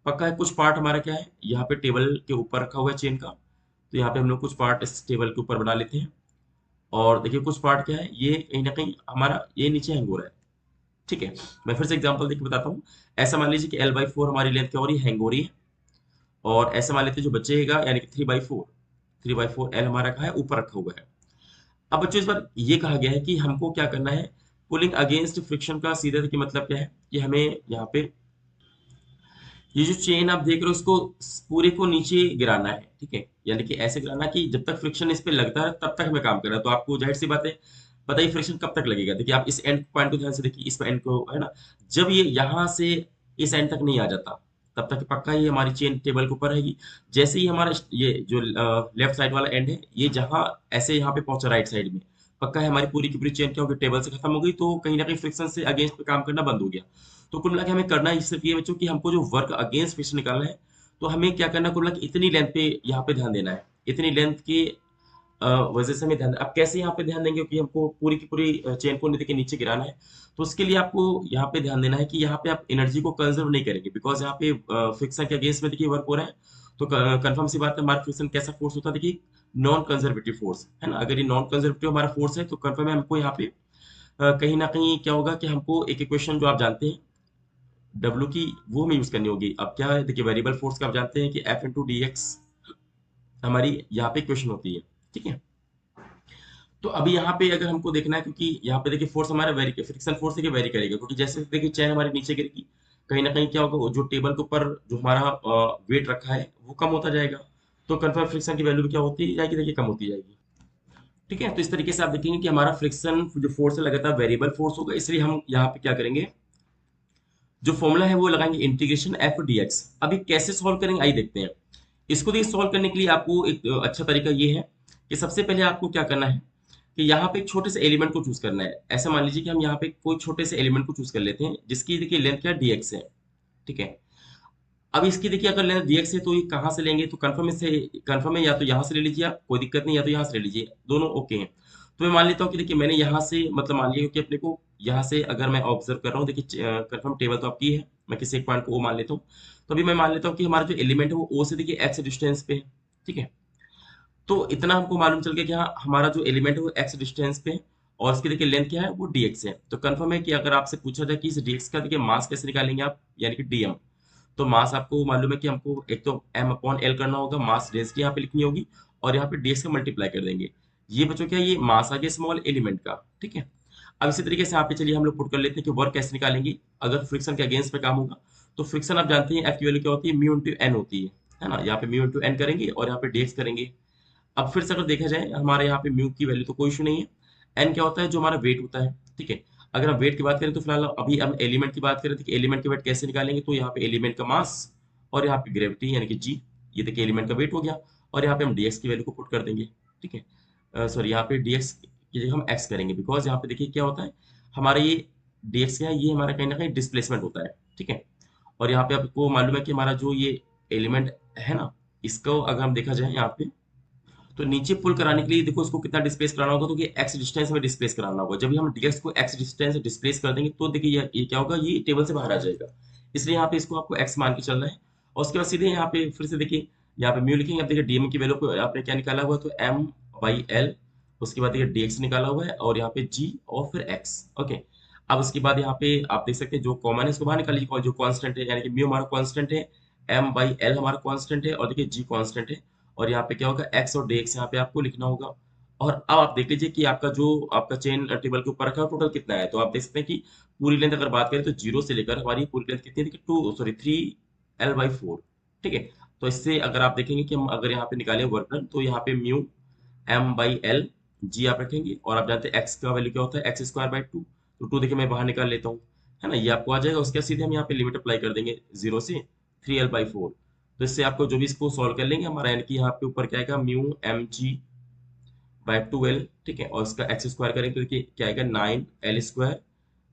पक्का है कुछ पार्ट हमारा क्या है यहाँ पे टेबल के ऊपर रखा हुआ है चेन का, तो यहाँ पे हम लोग कुछ पार्ट इस टेबल के ऊपर बना लेते हैं। और देखिए कुछ पार्ट क्या है, ये कहीं ना कहीं हमारा ये नीचे हैंग हो रहा है। ठीक है, मैं फिर से एग्जांपल देके बताता हूँ। ऐसा मान लीजिए कि L/4 हमारी लेंथ क्या हो रही है, हैंग हो रही है, और ऐसा मान लेते हैं जो बचेगा यानी कि 3/4 L हमारा कहा है, ऊपर रखा हुआ है। अब बच्चों इस बार ये कहा गया है कि हमको क्या करना है, पुलिंग अगेंस्ट फ्रिक्शन का सीधे की मतलब क्या है, कि हमें यहाँ पे ये जो चेन आप देख रहे हो इसको पूरे को नीचे गिराना है। ठीक है, यानी कि ऐसे गिराना कि जब तक फ्रिक्शन इस पे लगता है तब तक हमें काम करना है। तो आपको जाहिर सी बात है पता ही फ्रिक्शन कब तक लगेगा, देखिए आप इस एंड पॉइंट को ध्यान से देखिए, इस एंड को है ना, जब ये यहाँ से इस एंड तक नहीं आ जाता तब तक पक्का ही हमारी चेन टेबल के ऊपर रहेगी। जैसे ही हमारा ये जो लेफ्ट साइड वाला एंड है, ये जहाँ ऐसे यहाँ पे पहुंचा राइट साइड में, पक्का है हमारी पूरी की पूरी चेन क्या होगी, टेबल से खत्म हो गई, तो कहीं ना कहीं फ्रिक्शन से अगेंस्ट पे काम करना बंद हो गया। तो कुल मिला के हमें करना है सिर्फ ये बच्चों कि हमको जो वर्क अगेंस्ट फ्रिक्शन निकालना है, तो हमें क्या करना है, कुल मिला के इतनी लेंथ पे यहाँ पे ध्यान देना है, इतनी लेंथ की वजह से हमें ध्यान, अब कैसे यहाँ पे ध्यान देंगे कि हमको पूरी की पूरी चेन को देखिए नीचे गिराना है। तो उसके लिए आपको यहाँ पे ध्यान देना है कि यहाँ पे आप एनर्जी को कंजर्व नहीं करेंगे, बिकॉज यहाँ पे फ्रिक्शन के अगेंस्ट में देखिए वर्क हो रहा है। तो कंफर्म सी बात है, हमारा फ्रिक्शन कैसा फोर्स होता है, देखिए नॉन कंजर्वेटिव फोर्स है ना। अगर ये नॉन कंजर्वेटिव हमारा फोर्स है, तो कंफर्म है हमको यहाँ पे कहीं ना कहीं क्या होगा कि हमको एक इक्वेशन जो आप जानते हैं डब्ल्यू की, वो हमें यूज करनी होगी। अब क्या है, देखिए वेरिएबल फोर्स का आप जानते हैं कि एफ इंटू डी एक्स हमारी यहाँ पे इक्वेशन होती है। ठीक है, तो अभी यहाँ पे अगर हमको देखना है, क्योंकि यहाँ पे देखिए फोर्स हमारा वेरी, फ्रिक्शन फोर्स देखिए वेरी करेगा, क्योंकि जैसे देखिए चेन हमारे नीचे गिरेगी, कहीं ना कहीं क्या होगा, वो जो टेबल के ऊपर जो हमारा वेट रखा है वो कम होता जाएगा, तो कंफर्म फ्रिक्शन की वैल्यू भी क्या होती जाएगी, देखिए कम होती जाएगी। ठीक है, तो इस तरीके से आप देखेंगे कि हमारा फ्रिक्शन जो फोर्स है लगातार वेरिएबल फोर्स होगा, इसलिए हम यहाँ पे क्या करेंगे, जो फॉर्मूला है वो लगाएंगे इंटीग्रेशन एफ डी एक्स। अभी कैसे सॉल्व करेंगे आइए देखते हैं। इसको देखिए सॉल्व करने के लिए आपको एक अच्छा तरीका ये है कि सबसे पहले आपको क्या करना है कि यहाँ पे एक छोटे से एलिमेंट को चूज करना है। ऐसा मान लीजिए कि हम यहाँ पे कोई छोटे से एलिमेंट को चूज कर लेते हैं जिसकी देखिए लेंथ क्या dx है। ठीक है, अब इसकी देखिए अगर लेंथ dx है तो ये कहाँ से लेंगे, तो कंफर्म से, कंफर्म है या तो यहाँ से ले लीजिए आप, कोई दिक्कत नहीं, या तो यहाँ से ले लीजिए, दोनों ओके हैं। तो मैं मान लेता हूँ कि देखिए मैंने यहाँ से मतलब मान लिया, क्योंकि अपने को यहाँ से अगर मैं ऑब्जर्व कर रहा हूँ, देखिए कंफर्म टेबल तो आपकी है, मैं किसी एक पॉइंट को ओ मान लेता हूँ। तो अभी मैं मान लेता हूँ कि हमारा जो एलिमेंट है वो ओ से देखिए एक्स डिस्टेंस पे है, ठीक है। तो इतना हमको मालूम चल गया कि हाँ हमारा जो एलिमेंट है वो एक्स डिस्टेंस पे है, और इसकी देखिए लेंथ क्या है, वो dx है। तो कंफर्म है कि अगर आपसे पूछा जाए कि इस dx का देखिए मास कैसे निकालेंगे आप, यानी कि dm, तो मास आपको मालूम है कि हमको एक तो m अपॉन एल करना होगा, मास डेंसिटी यहाँ पे लिखनी होगी, और यहाँ पे dx का मल्टीप्लाई कर देंगे। ये बच्चों क्या है, ये मास आ गया स्मॉल एलिमेंट का, ठीक है। अब इसी तरीके से यहाँ पे चलिए हम लोग पुट कर लेते हैं कि वर्क कैसे निकालेंगे अगर फ्रिक्शन के अगेंस्ट पे काम होगा। तो फ्रिक्शन आप जानते हैं एफ की वैल्यू क्या होती है, म्यू इंटू एन होती है ना। यहाँ पे म्यू इंटू एन करेंगे और यहाँ पे dx करेंगे। अब फिर से अगर देखा जाए हमारे यहाँ पे म्यू की वैल्यू तो कोई इशू नहीं है। एन क्या होता है, जो हमारा वेट होता है, ठीक है। अगर हम वेट की बात करें तो फिलहाल अभी हम एलिमेंट की बात करें तो एलिमेंट के वेट कैसे निकालेंगे, तो यहाँ पे एलिमेंट का मास और यहाँ पे ग्रेविटी यानी कि जी, ये देखिए एलिमेंट का वेट हो गया, और यहाँ पे हम डीएक्स की वैल्यू को पुट कर देंगे, ठीक है। सॉरी, यहाँ पे डीएक्स की जगह हम एक्स करेंगे, बिकॉज यहाँ पे देखिए क्या होता है, हमारा ये डीएक्स क्या है, ये हमारा कहीं ना कहीं डिस्प्लेसमेंट होता है, ठीक है। और यहाँ पे आपको मालूम है कि हमारा जो ये एलिमेंट है ना, इसको अगर हम देखा जाए यहाँ पे, तो नीचे पुल कराने के लिए देखो इसको कितना डिस्प्लेस कराना होगा, तो कि एक्स डिस्टेंस में डिस्प्लेस कराना होगा। जब भी हम डीएक्स को एक्स डिस्टेंस डिस्प्लेस कर देंगे तो देखिए ये क्या होगा, ये टेबल से बाहर आ जाएगा। इसलिए यहाँ पे इसको आपको एक्स मान के चलना है। और उसके बाद सीधे यहाँ पे फिर से देखिए, यहाँ पे म्यू लिखेंगे। अब देखिए डीएम की वैल्यू को आपने क्या निकाला हुआ है, तो एम बाई एल, उसके बाद देखिए डीएक्स निकाला हुआ है, और यहाँ पे जी और फिर एक्स, ओके। अब उसके बाद यहाँ पे आप देख सकते हैं जो कॉमन है इसको बाहर निकाल लीजिए, जो कॉन्स्टेंट है यानी कि म्यू हमारा कॉन्स्टेंट है, एम बाई एल हमारा कॉन्स्टेंट है, और देखिए जी कॉन्स्टेंट है। और यहाँ पे क्या होगा, एक्स और dx यहाँ पे आपको लिखना होगा। और अब आप देख लीजिए कि आपका जो आपका चेन टेबल के ऊपर रखा है टोटल कितना है। तो आप देख सकते हैं कि पूरी लेंथ अगर बात करें तो जीरो से लेकर हमारी पूरी लेंथ कितनी है, टू सॉरी 3l/4, ठीक है। तो इससे अगर आप देखेंगे कि हम अगर यहाँ पे निकालें वर्क डन, तो यहाँ पे mu M by L G आप रखेंगे, और आप जानते हैं एक्स का वैल्यू क्या होता है, एक्स स्क्वायर बाई टू। तो टू देखिए मैं बाहर निकाल लेता हूँ, है ना, ये आपको आ जाएगा। उसके बाद सीधे हम यहाँ पे लिमिट अप्लाई कर देंगे जीरो से 3l/4। तो इससे आपको जो भी इसको सॉल्व कर लेंगे हमारा, यानी कि यहाँ पे ऊपर क्या आएगा, mu M G by 2l, ठीक है। और इसका एक्स स्क्वायर करेंगे तो देखिए क्या आएगा, 9l²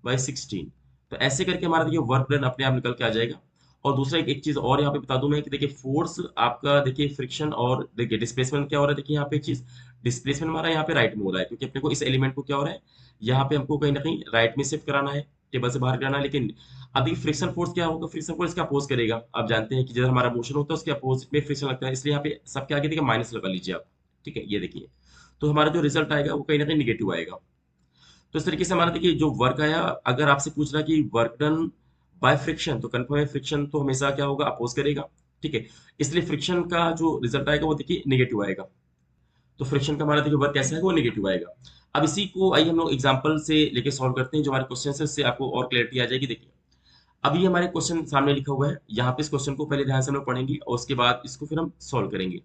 बाई 16। तो ऐसे करके हमारा देखिए वर्क डन अपने आप निकल के आ जाएगा। और दूसरा एक चीज और यहाँ पे बता दूं मैं कि देखिए फोर्स आपका देखिए फ्रिक्शन और देखिए डिस्प्लेसमेंट क्या हो रहा है, देखिए यहाँ पे एक चीज, डिस्प्लेसमेंट हमारा यहाँ पे राइट में हो रहा है, क्योंकि अपने को इस एलिमेंट को क्या हो रहा है, यहाँ पे हमको कहीं ना कहीं राइट में शिफ्ट कराना है, टेबल से बाहर कराना है। लेकिन अभी फ्रिक्शन फोर्स क्या होगा, फ्रिक्शन फोर्स इसका अपोज करेगा। आप जानते हैं कि जब हमारा मोशन होता है उसके अपोजिट में फ्रिक्शन लगता है, इसलिए यहाँ पे सबके आगे देखिए माइनस लगा लीजिए आप, ठीक है। ये देखिए, तो हमारा जो रिजल्ट आएगा वो कहीं ना कहीं निगेटिव आएगा। तो इस तरीके से हमारा देखिए जो वर्क आया, अगर आपसे पूछ रहा है कि वर्क डन बाय फ्रिक्शन, तो कंफर्म है फ्रिक्शन तो हमेशा क्या होगा, अपोज करेगा, ठीक है। इसलिए फ्रिक्शन का जो रिजल्ट आएगा वो देखिए निगेटिव आएगा। तो फ्रिक्शन का हमारा देखिए वर्क कैसा है, वो निगेटिव आएगा। अब इसी को आइए हम लोग एग्जांपल से लेके सॉल्व करते हैं, जो हमारे क्वेश्चन है उससे आपको और क्लैरिटी आ जाएगी। देखिए अभी हमारे क्वेश्चन सामने लिखा हुआ है, यहाँ पे इस क्वेश्चन को पहले ध्यान से हम लोग पढ़ेंगे और उसके बाद इसको फिर हम सॉल्व करेंगे।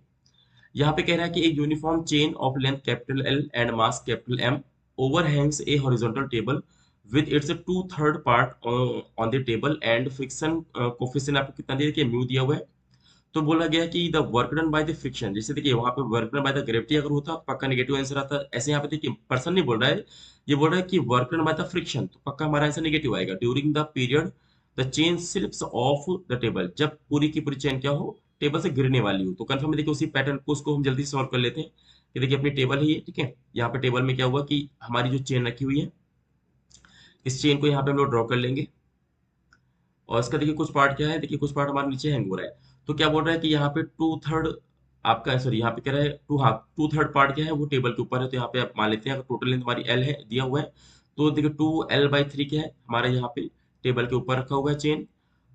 यहाँ पे कह रहा है कि एक uniform chain of length capital L and mass capital M overhangs a horizontal table with its two third part on the table and friction coefficient आपको कितना दिया, कि म्यू दिया हुआ है। तो बोला गया कि the work done by the friction, जैसे देखिए वहां पे work done by the gravity अगर होता तो पक्का नेगेटिव आंसर आता। ऐसे यहाँ पे देखिए पर्सन नहीं बोल रहा है, ये बोल रहा है कि work done by the friction, तो पक्का हमारा आंसर नेगेटिव आएगा। During the period the chain slips of the table, जब पूरी की पूरी चेन क्या हो, टेबल से गिरने वाली हो। तो कंफर्म है देखिए उसी पैटर्न को उसको हम जल्दी सॉल्व कर लेते हैं। कि देखिए अपनी टेबल है ये, ठीक है। यहाँ पे टेबल में क्या हुआ कि हमारी जो चेन रखी हुई है, इस चेन को यहाँ पे हम लोग ड्रॉ कर लेंगे। और इसका देखिए कुछ पार्ट क्या है, देखिए कुछ पार्ट हमारे नीचे हैंग हो रहा है। तो क्या बोल रहा है कि यहाँ पे टू थर्ड आपका, सॉरी यहाँ पे कह रहा है टू थर्ड पार्ट क्या है, वो टेबल के ऊपर है। तो यहाँ पे आप मान लेते हैं अगर टोटल लेंथ हमारी एल है दिया हुआ है, तो देखिए 2l/3 क्या है हमारे यहाँ पे टेबल के ऊपर रखा हुआ है चेन।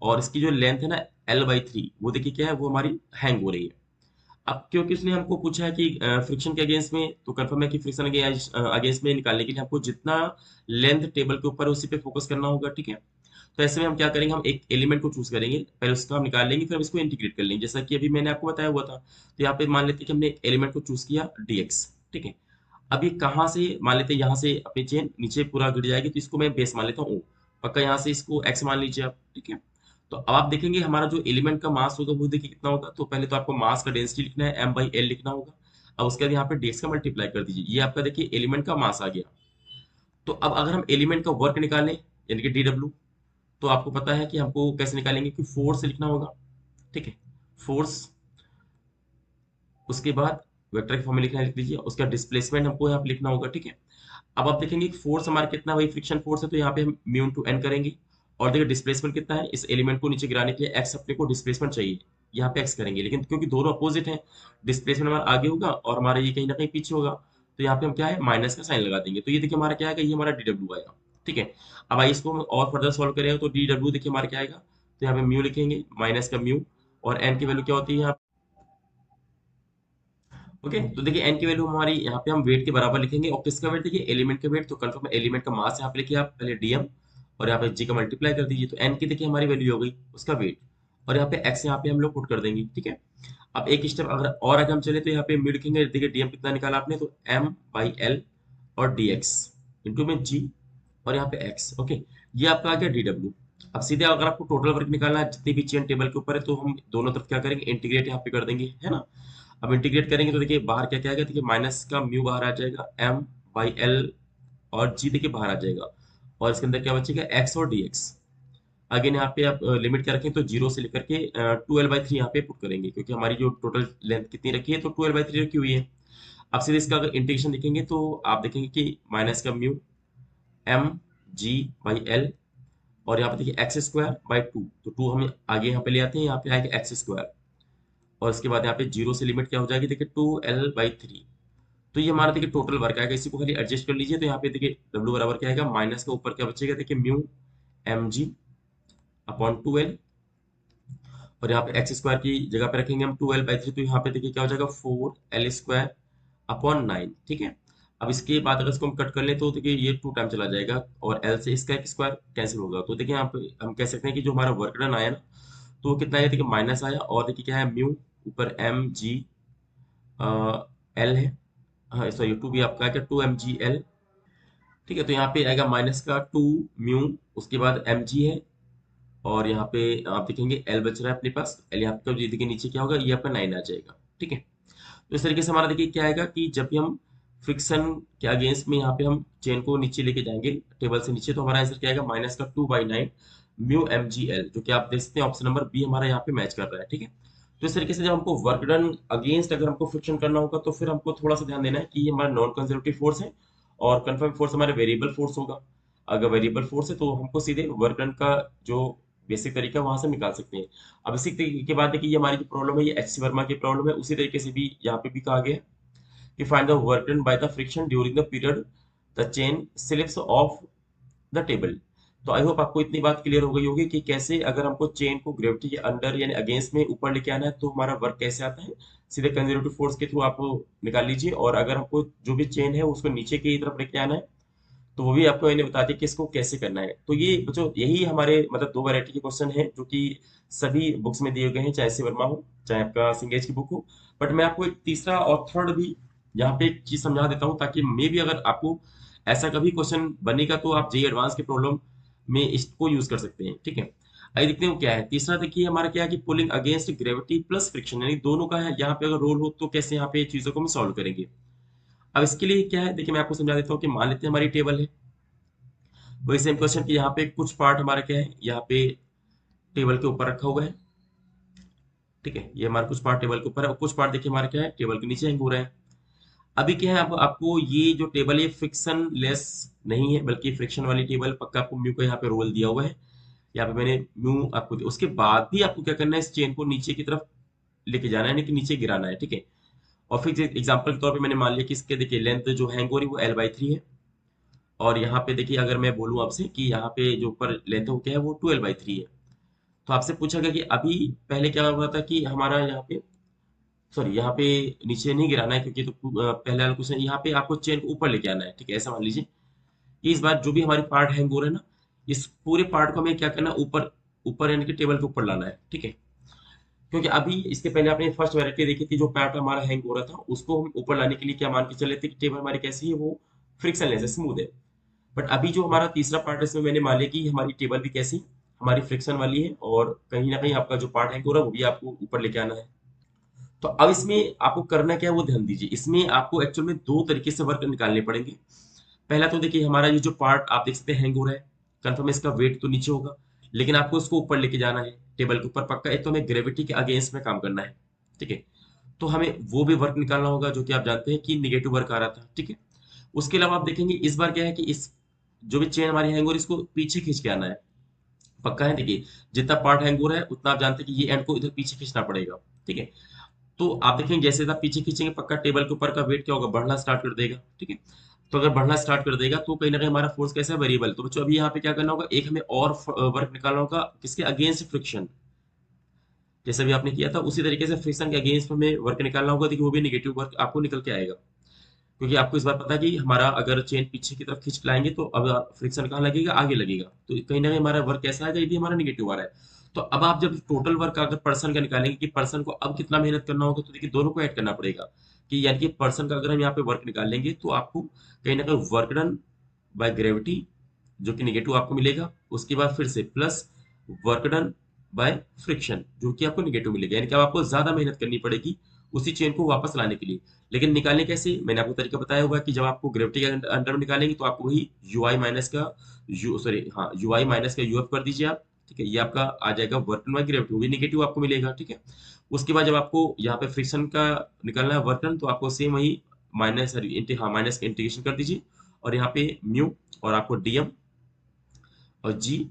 और इसकी जो लेंथ है ना l/3, वो देखिए क्या है, वो हमारी हैंग हो रही है। अब क्योंकि उसने हमको पूछा है कि फ्रिक्शन के अगेंस्ट में, तो कंफर्म है कि फ्रिक्शन के अगेंस्ट में निकालने के लिए हमको जितना लेंथ टेबल के ऊपर है उसी पे फोकस करना होगा, ठीक है। तो ऐसे में हम क्या करेंगे, हम एक एलिमेंट को चूज करेंगे, पहले उसका हम निकाल लेंगे, फिर हम इसको इंटीग्रेट कर लेंगे, जैसा कि अभी मैंने आपको बताया हुआ था। तो यहाँ पे मान लेते हैं कि हमने एक एलिमेंट को चूज किया dx, ठीक है। अब ये कहाँ से मान लेते हैं, यहाँ से अपनी चेन नीचे पूरा गिर जाएगी, तो इसको मैं बेस मान लेता हूँ ओ, पक्का यहाँ से इसको x मान लीजिए आप, ठीक है। तो अब आप देखेंगे हमारा जो एलिमेंट का मास होगा वो देखिए कितना होगा। तो पहले तो आपको मास का डेंसिटी लिखना है, m/l लिखना होगा। अब उसके बाद यहाँ पे dx का मल्टीप्लाई कर दीजिए, ये आपका देखिए एलिमेंट का मास आ गया। तो अब अगर हम एलिमेंट का वर्क निकालें, यानी कि dw, तो आपको पता है कि हमको कैसे निकालेंगे, कि फोर्स लिखना होगा, ठीक है। फोर्स, उसके बाद वेक्टर के फॉर्म में लिखना है लिख लीजिए, उसका डिस्प्लेसमेंट हमको यहाँ पे लिखना होगा, ठीक है। अब आप देखेंगे कि फोर्स हमारा कितना, वही फ्रिक्शन फोर्स है, तो यहाँ पे हम म्यू इनटू एन करेंगे। और देखिए डिस्प्लेसमेंट कितना है, इस एलिमेंट को नीचे गिराने के लिए एक्स अपने को डिस्प्लेसमेंट चाहिए, यहाँ पे एक्स करेंगे, लेकिन क्योंकि दोनों अपोजिट हैं, डिस्प्लेसमेंट हमारा आगे होगा और हमारा ये कहीं ना कहीं पीछे होगा, तो यहाँ पे हम क्या है माइनस का साइन लगा देंगे, तो ये देखिए हमारा क्या आएगा, ये हमारा डी डब्ल्यू आएगा, ठीक है। अब आइए इसको हम और फर्दर सॉल्व करेंगे, तो डी डब्ल्यू देखिए हमारा क्या आएगा, तो यहाँ पे म्यू लिखेंगे, माइनस का म्यू, और एन की वैल्यू क्या होती है यहाँ, ओके। तो देखिए एन की वैल्यू हमारी यहाँ पे हम वेट के बराबर लिखेंगे, और किसका वेट, देखिए एलिमेंट का वेट, तो कंफर्म एलिमेंट का मास यहाँ पे लिखिए आप पहले डीएम, और यहाँ पे जी का मल्टीप्लाई कर दीजिए, तो एन की देखिए हमारी वैल्यू हो गई उसका वेट, और यहाँ पे एक्स यहाँ पे हम लोग पुट कर देंगे, ठीक है। अब एक स्टेप अगर हम चले तो यहाँ पे म्यू लिखेंगे, देखिए डीएम कितना निकाला आपने, तो एम बाई एल और डी एक्स इंटू में जी, और यहाँ पे एक्स, ओके। ये आपका आ गया डी डब्ल्यू। अब सीधे अगर आपको टोटल वर्क निकालना है जितनी भी चेन टेबल के ऊपर है, तो हम दोनों तरफ क्या करेंगे, इंटीग्रेट यहाँ पे कर देंगे, है ना। अब इंटीग्रेट करेंगे तो देखिए बाहर क्या क्या आएगा, देखिए माइनस का म्यू बाहर आ जाएगा, एम बाई एल और जी देखिए बाहर आ जाएगा, और इसके अंदर क्या बचेगा, एक्स और डी एक्स। अगेन यहाँ पे आप लिमिट क्या रखें, तो जीरो से लेकर के 12/3 यहाँ पे पुट करेंगे, क्योंकि हमारी जो टोटल लेंथ कितनी रखी है, तो 12/3 रखी हुई है। अब सीधे इसका अगर इंटीग्रेशन देखेंगे तो आप देखेंगे कि माइनस का mu M G by L, और यहाँ पे देखिए एक्स स्क्वायर बाई टू, तो टू हम आगे यहाँ पे ले आते हैं, यहाँ पे आएगा एक्स स्क्वायर, और इसके बाद यहाँ पे जीरो से लिमिट क्या हो जाएगी, देखिए 2l/3। तो ये हमारा देखिए टोटल वर्क आएगा, इसी को खाली एडजस्ट कर लीजिए, तो यहाँ पे देखिए W बराबर क्या आएगा, माइनस का ऊपर क्या बचेगा, देखिए म्यू एम जी अपॉन 2l, और यहाँ पे एक्स स्क्वायर की जगह पे रखेंगे हम 2l/3, तो यहाँ पे देखिए क्या हो जाएगा 4l² अपॉन 9, ठीक है। अब इसके बाद अगर इसको हम कट कर लें तो देखिए ये 2 टाइम चला जाएगा, और l से इसका एक स्क्वायर कैंसिल होगा, तो देखिए यहाँ पे हम कह सकते हैं कि जो हमारा वर्क डन आया ना, तो वो कितना आया, देखिए माइनस आया, और देखिए क्या है म्यू ऊपर एम जी एल है, हाँ सॉरी 2 भी आपका आएगा 2 mgl, ठीक है। तो यहाँ पे आएगा माइनस का 2 म्यू, उसके बाद एम जी है, और यहाँ पे आप देखेंगे एल बच रहा है अपने पास, एल यहाँ पे देखिए नीचे क्या होगा, ये आपका 9 आ जाएगा, ठीक है। तो इस तरीके से हमारा देखिए क्या आएगा कि जब भी हम फ्रिक्शन के अगेंस्ट में यहाँ पे हम चेन को नीचे लेके जाएंगे टेबल से नीचे, तो हमारा आंसर क्या आएगा, माइनस का 2/9 म्यू एम जी एल, जो कि आप देख सकते हैं ऑप्शन नंबर बी हमारा यहाँ पे मैच कर रहा है, ठीक है। तो इस तरीके से जब हमको वर्क डन अगेंस्ट अगर हमको फ्रिक्शन करना होगा, तो फिर हमको थोड़ा सा ध्यान देना है कि ये हमारा नॉन कंजर्वेटिव फोर्स है, और कन्फर्म फोर्स हमारा वेरिएबल फोर्स होगा। अगर वेरिएबल फोर्स है तो हमको सीधे वर्क डन का जो बेसिक तरीका वहां से निकाल सकते हैं। अब इसी तरीके के बाद देखिए ये हमारी जो प्रॉब्लम है, ये एच सी वर्मा की प्रॉब्लम है, उसी तरीके से भी यहाँ पे भी कहा गया है कि find the work done by the friction during the period the chain slips of the table. तो आई होप आपको इतनी बात क्लियर हो गई होगी कि कैसे अगर हमको चेन को ग्रेविटी के अंडर यानी अगेंस्ट में ऊपर लेके आना है, तो हमारा वर्क कैसे आता है, सीधे कंजर्वेटिव फोर्स के थ्रू आप निकाल लीजिए, और अगर हमको जो भी चेन है उसको नीचे की तरफ लेके आना है, तो वो भी आपको मैंने बता दिया कि इसको कैसे करना है। तो ये बच्चों यही हमारे मतलब दो वैरायटी के क्वेश्चन हैं जो कि सभी बुक्स में दिए गए हैं, चाहे से वर्मा हो चाहे आपका सिंगेज की बुक हो। बट मैं आपको एक तीसरा और थर्ड भी यहाँ पे एक चीज समझा देता हूँ, ताकि मे भी अगर आपको ऐसा कभी क्वेश्चन बनेगा तो आप जेई एडवांस के प्रॉब्लम में इसको यूज कर सकते हैं, ठीक है। आइए देखते हैं वो क्या है। तीसरा देखिए हमारा क्या है कि pulling against gravity plus friction, यानी दोनों का है यहाँ पे अगर रोल हो तो कैसे यहाँ पे चीजों को हम सॉल्व करेंगे। अब इसके लिए क्या है, देखिए मैं आपको समझा देता हूँ कि मान लेते हैं हमारी टेबल है, वही सेम क्वेश्चन कि यहाँ पे कुछ पार्ट हमारा क्या है, यहाँ पे टेबल के ऊपर रखा हुआ है, ठीक है। ये हमारा कुछ पार्ट टेबल के ऊपर है, और कुछ पार्ट देखिए हमारा क्या है, टेबल के नीचे हैंग हो रहा है। अभी क्या है, आपको ये जो टेबल है फ्रिक्शन लेस नहीं है, बल्कि फ्रिक्शन वाली टेबल, पक्का आपको म्यू का यहाँ पे रोल दिया हुआ है, यहाँ पे मैंने म्यू आपको दिया। उसके बाद भी आपको क्या करना है, इस चेन को नीचे की तरफ लेके जाना है, यानी कि नीचे गिराना है, ठीक है। और फिर एग्जाम्पल के तौर पे मैंने मान लिया कि इसके देखिए लेंथ जो हैंग हो रही है वो L/3 है, और यहाँ पे देखिए अगर मैं बोलूँ आपसे कि यहाँ पे जो ऊपर लेंथ है वो क्या है, वो 12/3 है। तो आपसे पूछा गया कि अभी पहले क्या हुआ था कि हमारा यहाँ पे सॉरी यहाँ पे नीचे नहीं गिराना है, क्योंकि तो पहले वाला क्वेश्चन यहाँ पे आपको चेन को ऊपर लेके आना है, ठीक है। ऐसा मान लीजिए कि इस बार जो भी हमारी पार्ट हैंग हो रहा है ना, इस पूरे पार्ट को हमें क्या करना है, ऊपर ऊपर यानी कि टेबल के ऊपर लाना है, ठीक है। क्योंकि अभी इसके पहले आपने फर्स्ट वैरायटी देखी थी, जो पार्ट हमारा हैंग हो रहा था उसको हम ऊपर लाने के लिए क्या मान के चले थे कि टेबल हमारी कैसी है, वो फ्रिक्शन लेस है, स्मूथ है। बट अभी जो हमारा तीसरा पार्ट है इसमें मैंने मान लिया कि हमारी टेबल भी कैसी, हमारी फ्रिक्शन वाली है, और कहीं ना कहीं आपका जो पार्ट हैंग हो रहा है वो भी आपको ऊपर लेके आना है। तो अब इसमें आपको करना क्या है वो ध्यान दीजिए, इसमें आपको एक्चुअल में दो तरीके से वर्क निकालने पड़ेंगे। पहला तो देखिए हमारा ये जो पार्ट आप देख सकते हैं हैंग हो रहा है, कंफर्म इसका वेट तो नीचे होगा, लेकिन आपको इसको ऊपर लेके जाना है टेबल के ऊपर, पक्का। एक तो हमें ग्रेविटी के अगेंस्ट में काम करना है, ठीक है। तो हमें वो भी वर्क निकालना होगा जो कि आप जानते हैं कि निगेटिव वर्क आ रहा था, ठीक है। उसके अलावा आप देखेंगे इस बार क्या है कि इस जो भी चेन हमारी हैंग हो रही है इसको पीछे खींच के आना है। पक्का है, देखिए जितना पार्ट हैंग हो रहा है उतना आप जानते हैं कि ये एंड को इधर पीछे खींचना पड़ेगा, ठीक है। तो आप देखेंगे जैसे आप पीछे खींचेंगे पक्का टेबल के ऊपर का वेट क्या होगा, बढ़ना स्टार्ट कर देगा, ठीक है। तो अगर बढ़ना स्टार्ट कर देगा तो कहीं ना कहीं हमारा फोर्स कैसा है, वेरिएबल। तो बच्चों अभी यहाँ पे क्या करना होगा, एक हमें और वर्क निकालना होगा किसके अगेंस्ट, फ्रिक्शन। जैसे भी आपने किया था उसी तरीके से फ्रिक्शन के अगेंस्ट में वर्क निकालना होगा, देखिए वो भी निगेटिव वर्क आपको निकल के आएगा। क्योंकि आपको इस बार पता है कि हमारा अगर चेन पीछे की तरफ खींच लाएंगे तो अब फ्रिक्शन कहाँ लगेगा, आगे लगेगा। तो कहीं ना कहीं हमारा वर्क कैसा आएगा, ये भी हमारा निगेटिव आ रहा है। तो अब आप जब टोटल वर्क अगर पर्सन का निकालेंगे कि पर्सन को अब कितना मेहनत करना होगा, तो देखिए दोनों को ऐड करना पड़ेगा। कि यानी कि पर्सन का अगर हम यहाँ पे वर्क निकालेंगे तो आपको कहीं ना कहीं वर्क डन बाय ग्रेविटी जो कि निगेटिव आपको मिलेगा, उसके बाद फिर से plus work done by friction जो कि आपको निगेटिव मिलेगा। यानी कि अब आपको ज्यादा मेहनत करनी पड़ेगी उसी चेन को वापस लाने के लिए। लेकिन निकालने कैसे, मैंने आपको तरीका बताया होगा कि जब आपको ग्रेविटी के अंडर में निकालेंगे तो आपको वही यू आई माइनस का यू सॉरी हाँ यू आई माइनस का यूएफ कर दीजिए आप, ठीक है। ये आपका आ जाएगा वर्क डन बाय ग्रेविटी, वो भी निगेटिव आपको मिलेगा, ठीक है। उसके बाद जब आपको यहाँ पे फ्रिक्शन का निकालना है वर्क डन, तो आपको सेम वही माइनस माइनस का इंटीग्रेशन कर दीजिए। और यहाँ पे म्यू और आपको डीएम और जी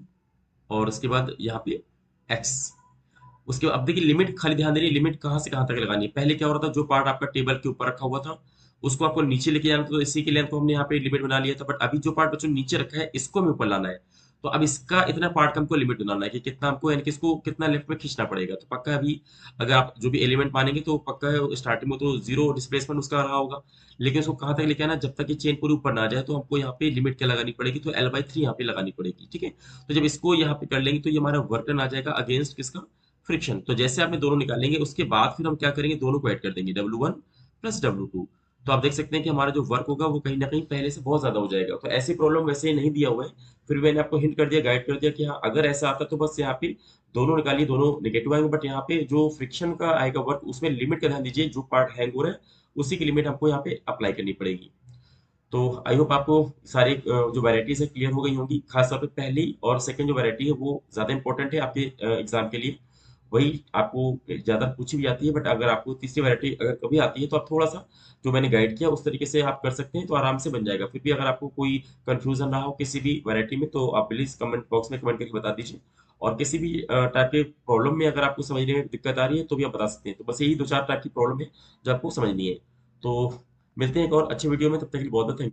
और उसके बाद यहाँ पे एक्स। उसके बाद अब देखिए लिमिट खाली ध्यान देनी, लिमिट कहाँ से कहाँ तक लगानी है। पहले क्या हो रहा था, जो पार्ट आपका टेबल के ऊपर रखा हुआ था उसको आपको नीचे लेके जाना था, तो इसी के लिए हमको हमने यहाँ पे लिमिट बना लिया था। बट अभी जो पार्ट बच्चों नीचे रखा है इसको हमें ऊपर लाना है। तो अब इसका इतना पार्ट का हमको लिमिट बनाना है कि कितना हमको यानी कि इसको कितना लेफ्ट में खींचना पड़ेगा। तो पक्का अभी अगर आप जो भी एलिमेंट मानेंगे तो पक्का है स्टार्टिंग में तो जीरो डिस्प्लेसमेंट उसका रहा होगा। लेकिन उसको कहाँ तक लेके आना, जब तक ये चेन पूरी ऊपर ना आ जाए तो हमको यहाँ पे लिमिट क्या लगानी पड़ेगी, तो L/3 यहाँ पे लगानी पड़ेगी, ठीक है। तो जब इसको यहाँ पे कर लेंगे तो ये हमारा वर्क डन आ जाएगा अगेंस्ट किसका, फ्रिक्शन। तो जैसे आपने दोनों निकालेंगे उसके बाद फिर हम क्या करेंगे, दोनों को ऐड कर देंगे W1 प्लस W2। तो आप देख सकते हैं कि हमारा जो वर्क होगा वो कहीं ना कहीं पहले से बहुत ज्यादा हो जाएगा। तो ऐसी प्रॉब्लम वैसे ही नहीं दिया हुआ है, फिर मैंने आपको हिंट कर दिया, गाइड कर दिया कि हाँ अगर ऐसा आता तो बस यहाँ पे दोनों निकालिए, दोनों निगेटिव आएंगे। बट यहाँ पे जो फ्रिक्शन का आएगा वर्क उसमें लिमिट का ध्यान दीजिए, जो पार्ट हैंग हो रहा है उसी की लिमिट हमको यहाँ पे अप्लाई करनी पड़ेगी। तो आई होप आपको सारी जो वैरायटीज है क्लियर हो गई होंगी। खासतौर पे पहली और सेकंड जो वैरायटी है वो ज्यादा इंपॉर्टेंट है आपके एग्जाम के लिए, वही आपको ज्यादा पूछी भी जाती है। बट अगर आपको तीसरी वैरायटी अगर कभी आती है तो आप थोड़ा सा जो मैंने गाइड किया उस तरीके से आप कर सकते हैं तो आराम से बन जाएगा। फिर भी अगर आपको कोई कंफ्यूजन रहा हो किसी भी वैरायटी में तो आप प्लीज कमेंट बॉक्स में कमेंट करके बता दीजिए। और किसी भी टाइप के प्रॉब्लम में अगर आपको समझने में दिक्कत आ रही है तो भी आप बता सकते हैं। तो बस यही दो चार टाइप की प्रॉब्लम है जो आपको समझनी है। तो मिलते हैं एक और अच्छे वीडियो में, तब तक के लिए बहुत बहुत thank you।